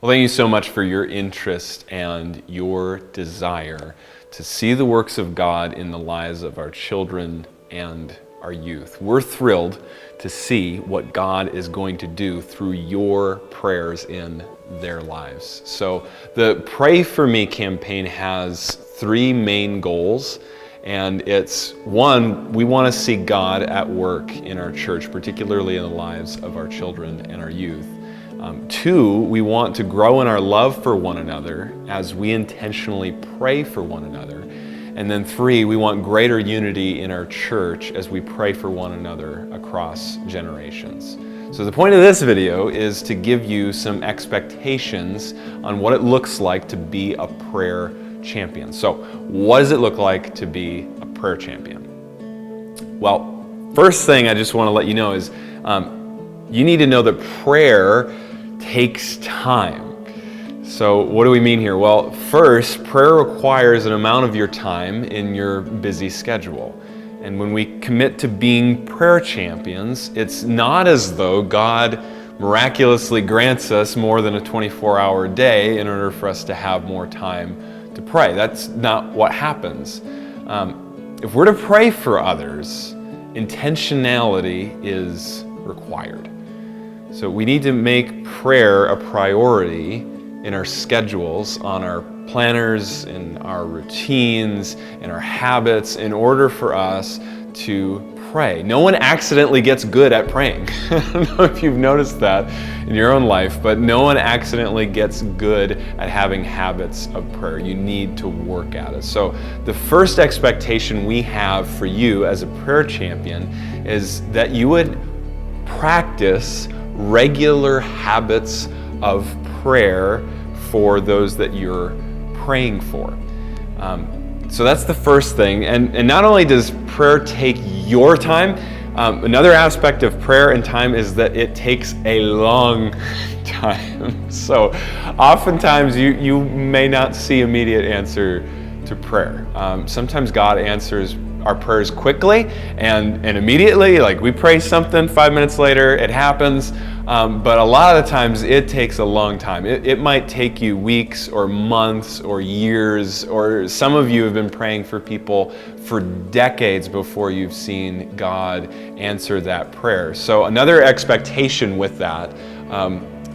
Well, thank you so much for your interest and your desire to see the works of God in the lives of our children and our youth. We're thrilled to see what God is going to do through your prayers in their lives. So the Pray For Me campaign has three main goals. And it's one, we want to see God at work in our church, particularly in the lives of our children and our youth. Two, we want to grow in our love for one another as we intentionally pray for one another. And then three, we want greater unity in our church as we pray for one another across generations. So the point of this video is to give you some expectations on what it looks like to be a prayer champion. So what does it look like to be a prayer champion? Well, first thing I just want to let you know is you need to know that prayer takes time. So what do we mean here? Well, first, prayer requires an amount of your time in your busy schedule. And when we commit to being prayer champions, it's not as though God miraculously grants us more than a 24-hour day in order for us to have more time to pray. That's not what happens. If we're to pray for others, intentionality is required. So we need to make prayer a priority in our schedules, on our planners, in our routines, in our habits, in order for us to pray. No one accidentally gets good at praying. I don't know if you've noticed that in your own life, but no one accidentally gets good at having habits of prayer. You need to work at it. So the first expectation we have for you as a prayer champion is that you would practice regular habits of prayer for those that you're praying for. So that's the first thing. And not only does prayer take your time, another aspect of prayer and time is that it takes a long time. So oftentimes you may not see immediate answer to prayer. Sometimes God answers our prayers quickly and immediately, like we pray something, 5 minutes later it happens. But a lot of the times it takes a long time. It might take you weeks or months or years, or some of you have been praying for people for decades before you've seen God answer that prayer. So another expectation with that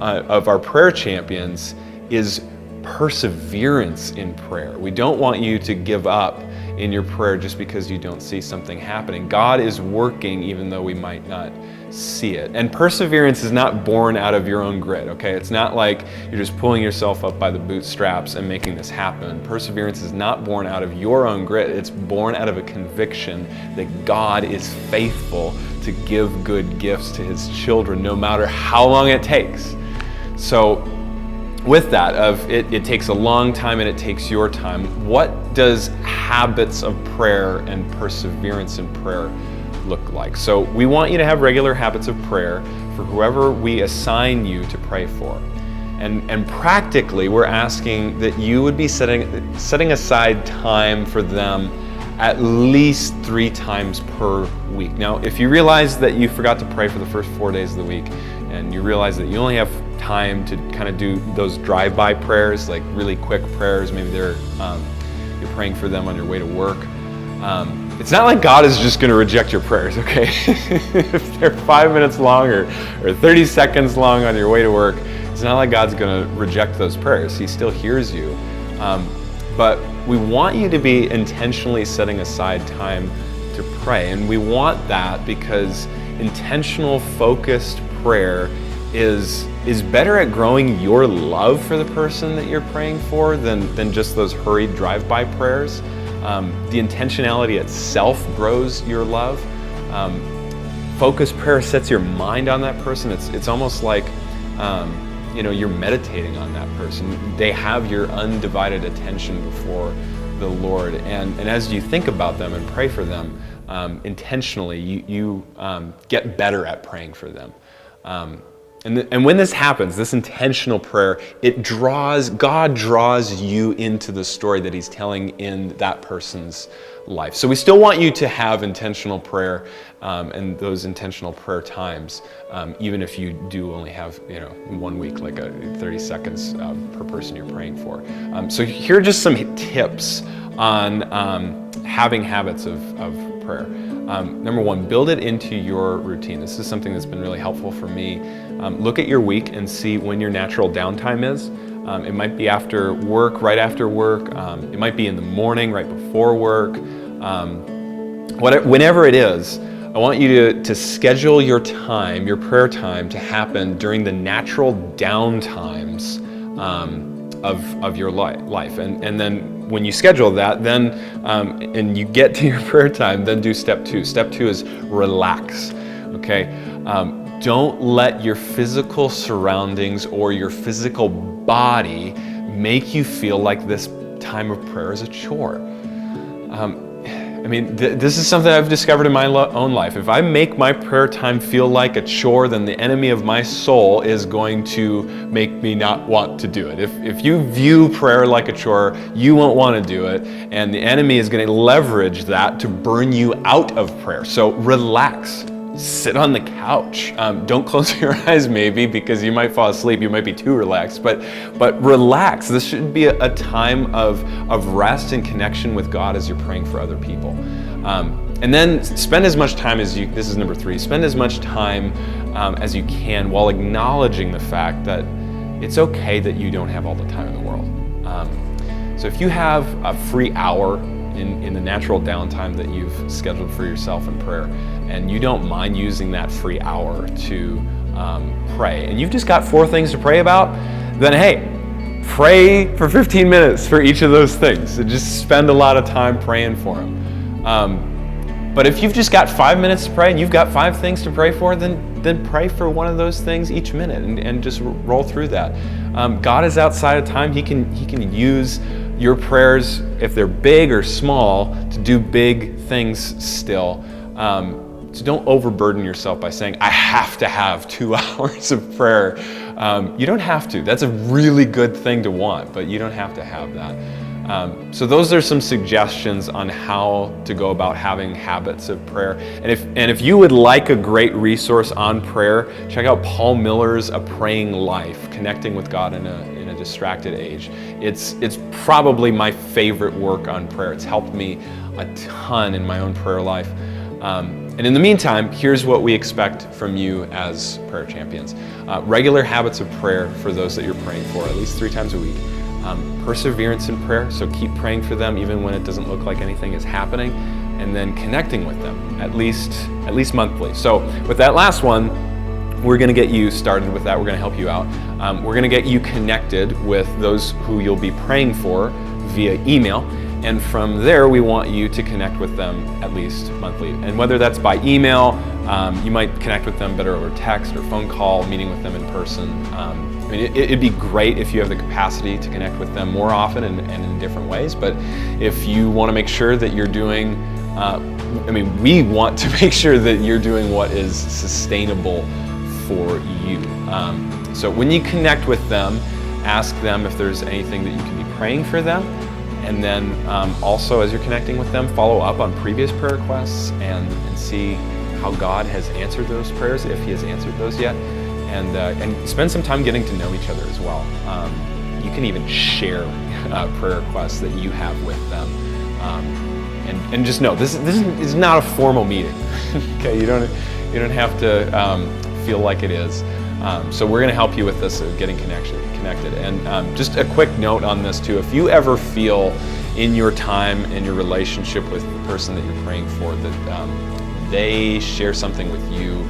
of our prayer champions is perseverance in prayer. We don't want you to give up in your prayer just because you don't see something happening. God is working even though we might not see it. And perseverance is not born out of your own grit, okay? It's not like you're just pulling yourself up by the bootstraps and making this happen. Perseverance is not born out of your own grit. It's born out of a conviction that God is faithful to give good gifts to His children no matter how long it takes. So with that, it takes a long time and it takes your time. What does habits of prayer and perseverance in prayer look like? So we want you to have regular habits of prayer for whoever we assign you to pray for. And practically, we're asking that you would be setting aside time for them at least 3 times per week. Now, if you realize that you forgot to pray for the first 4 days of the week, and you realize that you only have time to kind of do those drive-by prayers, like really quick prayers, maybe you're praying for them on your way to work. It's not like God is just going to reject your prayers, okay? If they're 5 minutes long or 30 seconds long on your way to work, it's not like God's going to reject those prayers. He still hears you. But we want you to be intentionally setting aside time to pray. And we want that because intentional, focused prayer is better at growing your love for the person that you're praying for than just those hurried drive-by prayers. The intentionality itself grows your love. Focused prayer sets your mind on that person. It's almost like you're meditating on that person. They have your undivided attention before the Lord. And as you think about them and pray for them intentionally, you get better at praying for them. And when this happens, this intentional prayer, God draws you into the story that He's telling in that person's life. So we still want you to have intentional prayer and those intentional prayer times, even if you do only have 1 week, like 30 seconds per person you're praying for. So here are just some tips on having habits of prayer. Number one, build it into your routine. This is something that's been really helpful for me. Look at your week and see when your natural downtime is. It might be after work, right after work. It might be in the morning, right before work. Whenever it is, I want you to schedule your time, your prayer time, to happen during the natural downtimes of your life. And then when you schedule that, then and you get to your prayer time, then do step two. Step two is relax. Okay. Don't let your physical surroundings or your physical body make you feel like this time of prayer is a chore. This is something I've discovered in my own life. If I make my prayer time feel like a chore, then the enemy of my soul is going to make me not want to do it. If you view prayer like a chore, you won't want to do it, and the enemy is going to leverage that to burn you out of prayer. So relax. Sit on the couch. Don't close your eyes maybe, because you might fall asleep. You might be too relaxed, but relax. This should be a time of rest and connection with God as you're praying for other people. And then spend as much time as this is number 3, spend as much time as you can while acknowledging the fact that it's okay that you don't have all the time in the world. So if you have a free hour in the natural downtime that you've scheduled for yourself in prayer, and you don't mind using that free hour to pray, and you've just got 4 things to pray about, then hey, pray for 15 minutes for each of those things. So just spend a lot of time praying for them. But if you've just got 5 minutes to pray and you've got 5 things to pray for, then pray for one of those things each minute and just roll through that. God is outside of time. He can use your prayers, if they're big or small, to do big things still. So don't overburden yourself by saying, I have to have 2 hours of prayer. You don't have to. That's a really good thing to want, but you don't have to have that. So those are some suggestions on how to go about having habits of prayer. And if you would like a great resource on prayer, check out Paul Miller's A Praying Life, Connecting with God in a Distracted Age. It's probably my favorite work on prayer. It's helped me a ton in my own prayer life. And in the meantime, here's what we expect from you as prayer champions. Regular habits of prayer for those that you're praying for, at least 3 times a week. Perseverance in prayer, so keep praying for them even when it doesn't look like anything is happening, and then connecting with them at least monthly. So with that last one, we're going to get you started with that. We're going to help you out. We're going to get you connected with those who you'll be praying for via email, and from there we want you to connect with them at least monthly. And whether that's by email, you might connect with them better over text or phone call, meeting with them in person. It'd be great if you have the capacity to connect with them more often and in different ways, but if you want to make sure that you're doing, we want to make sure that you're doing what is sustainable for you. So when you connect with them, ask them if there's anything that you can be praying for them, and then also as you're connecting with them, follow up on previous prayer requests and see how God has answered those prayers, if He has answered those yet. And spend some time getting to know each other as well. You can even share prayer requests that you have with them. And just know, this is not a formal meeting. Okay, you don't have to feel like it is. So we're going to help you with this, getting connected. And just a quick note on this too: if you ever feel in your time, in your relationship with the person that you're praying for, that they share something with you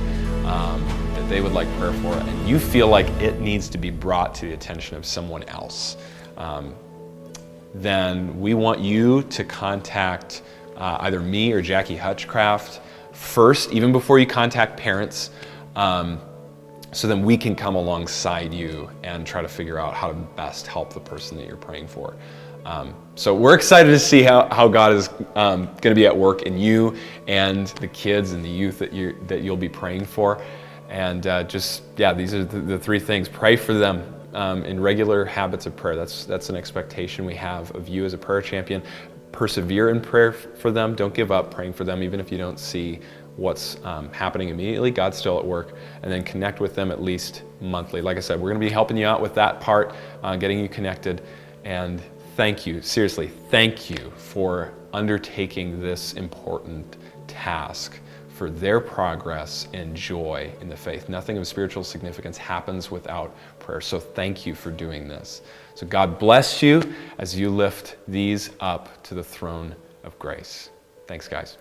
that they would like prayer for, and you feel like it needs to be brought to the attention of someone else, then we want you to contact either me or Jackie Hutchcraft first, even before you contact parents, so then we can come alongside you and try to figure out how to best help the person that you're praying for. So we're excited to see how God is going to be at work in you and the kids and the youth that you'll be praying for. And these are the 3 things. Pray for them in regular habits of prayer. That's an expectation we have of you as a prayer champion. persevere in prayer for them. Don't give up praying for them, even if you don't see what's happening immediately. God's still at work. And then connect with them at least monthly. Like I said, we're going to be helping you out with that part, getting you connected. And thank you, seriously, thank you for undertaking this important task for their progress and joy in the faith. Nothing of spiritual significance happens without prayer. So thank you for doing this. So God bless you as you lift these up to the throne of grace. Thanks, guys.